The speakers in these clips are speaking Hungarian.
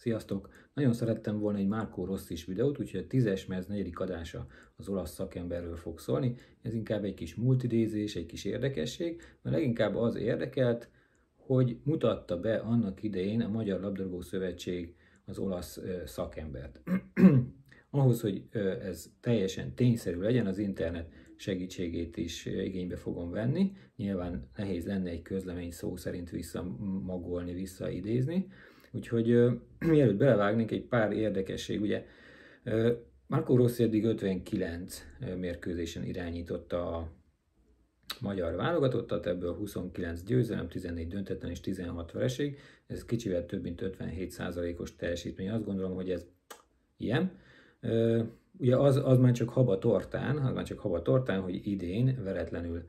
Sziasztok! Nagyon szerettem volna egy Marco Rossis videót, úgyhogy a 10-es mez 4. adása az olasz szakemberről fog szólni. Ez inkább egy kis multidézés, egy kis érdekesség, mert leginkább az érdekelt, hogy mutatta be annak idején a Magyar Labdarúgó Szövetség az olasz szakembert. Ahhoz, hogy ez teljesen tényszerű legyen, az internet segítségét is igénybe fogom venni. Nyilván nehéz lenne egy közlemény szó szerint visszamagolni, visszaidézni. Úgyhogy mielőtt belevágnénk, egy pár érdekesség. Ugye Marco Rossi eddig 59 mérkőzésen irányította a magyar válogatottat, ebből 29 győzelem, 14 döntetlen és 16 vereség. Ez kicsivel több mint 57%-os teljesítmény. Azt gondolom, hogy ez ilyen. Ugye az már csak haba tortán, hogy idén veretlenül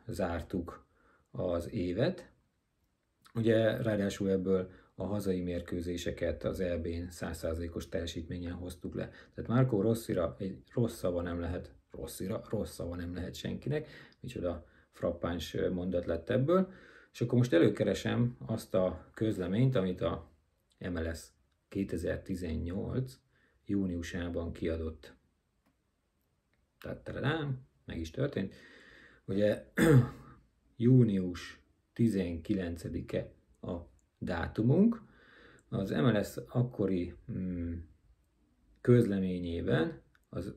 zártuk az évet. Ugye ráadásul ebből a hazai mérkőzéseket az EB-n 100%-os teljesítményen hoztuk le. Tehát Marco Rossira egy rossz szava nem lehet senkinek, micsoda frappáns mondat lett ebből. És akkor most előkeresem azt a közleményt, amit a MLS 2018 júniusában kiadott. Meg is történt. Ugye június 19-e a dátumunk. Az MLS akkori közleményében,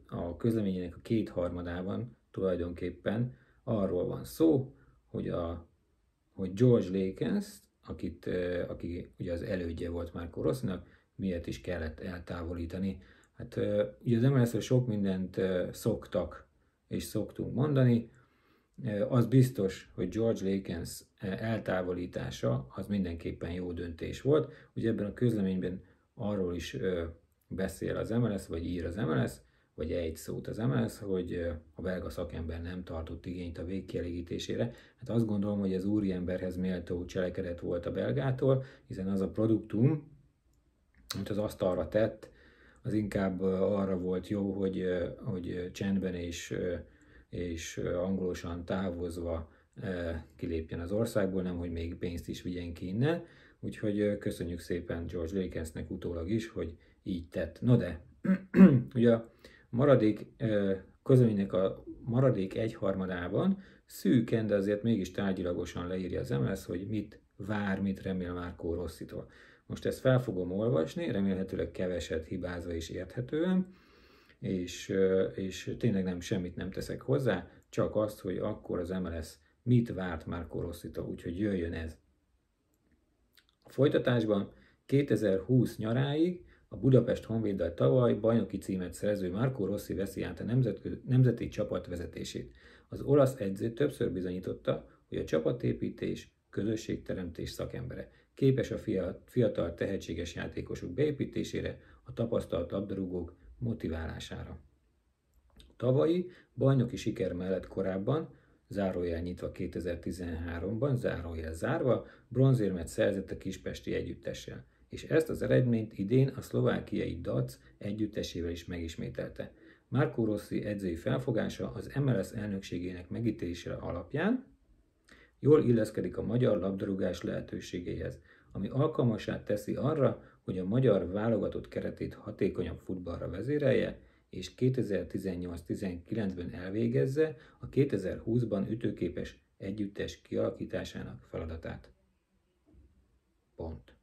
a közleményének a 2/3 tulajdonképpen arról van szó, hogy George Lakens, aki ugye az elődje volt Marco Rossinak, miért is kellett eltávolítani. Hát ugye az MLS-ről sok mindent szoktak és szoktunk mondani. Az biztos, hogy George Lakens eltávolítása az mindenképpen jó döntés volt. Ugye ebben a közleményben arról is beszél az MLS, vagy ír az MLS, vagy egy szót az MLS, hogy a belga szakember nem tartott igényt a végkielégítésére. Hát azt gondolom, hogy ez úriemberhez méltó cselekedet volt a belgától, hiszen az a produktum, amit az asztalra tett, az inkább arra volt jó, hogy csendben és angolosan távozva kilépjen az országból, nem hogy még pénzt is vigyen ki innen. Úgyhogy köszönjük szépen George Lakensnek utólag is, hogy így tett. No de, ugye a közleménynek a maradék 1/3-ában szűken, de azért mégis tárgyilagosan leírja az MLS, hogy mit vár, mit remél Marco Rossitól. Most ezt fel fogom olvasni, remélhetőleg keveset hibázva és érthetően, és tényleg semmit nem teszek hozzá, csak azt, hogy akkor az MLS mit várt Marco Rossitól, úgyhogy jöjjön ez. A folytatásban 2020 nyaráig a Budapest Honvéddal tavaly bajnoki címet szerző Marco Rossi veszi át a nemzeti csapat vezetését. Az olasz edző többször bizonyította, hogy a csapatépítés, közösségteremtés szakembere. Képes a fiatal, tehetséges játékosok beépítésére, a tapasztalt labdarúgók motiválására. Tavalyi bajnoki siker mellett korábban, zárójel nyitva 2013-ban, zárójel zárva, bronzérmet szerzett a kispesti együttessel, és ezt az eredményt idén a szlovákiai Dac együttesével is megismételte. Marco Rossi edzői felfogása az MLS elnökségének megítélésére alapján jól illeszkedik a magyar labdarúgás lehetőségeihez, ami alkalmassá teszi arra, hogy a magyar válogatott keretét hatékonyabb futballra vezérelje, és 2018-19-ben elvégezze a 2020-ban ütőképes együttes kialakításának feladatát. Pont.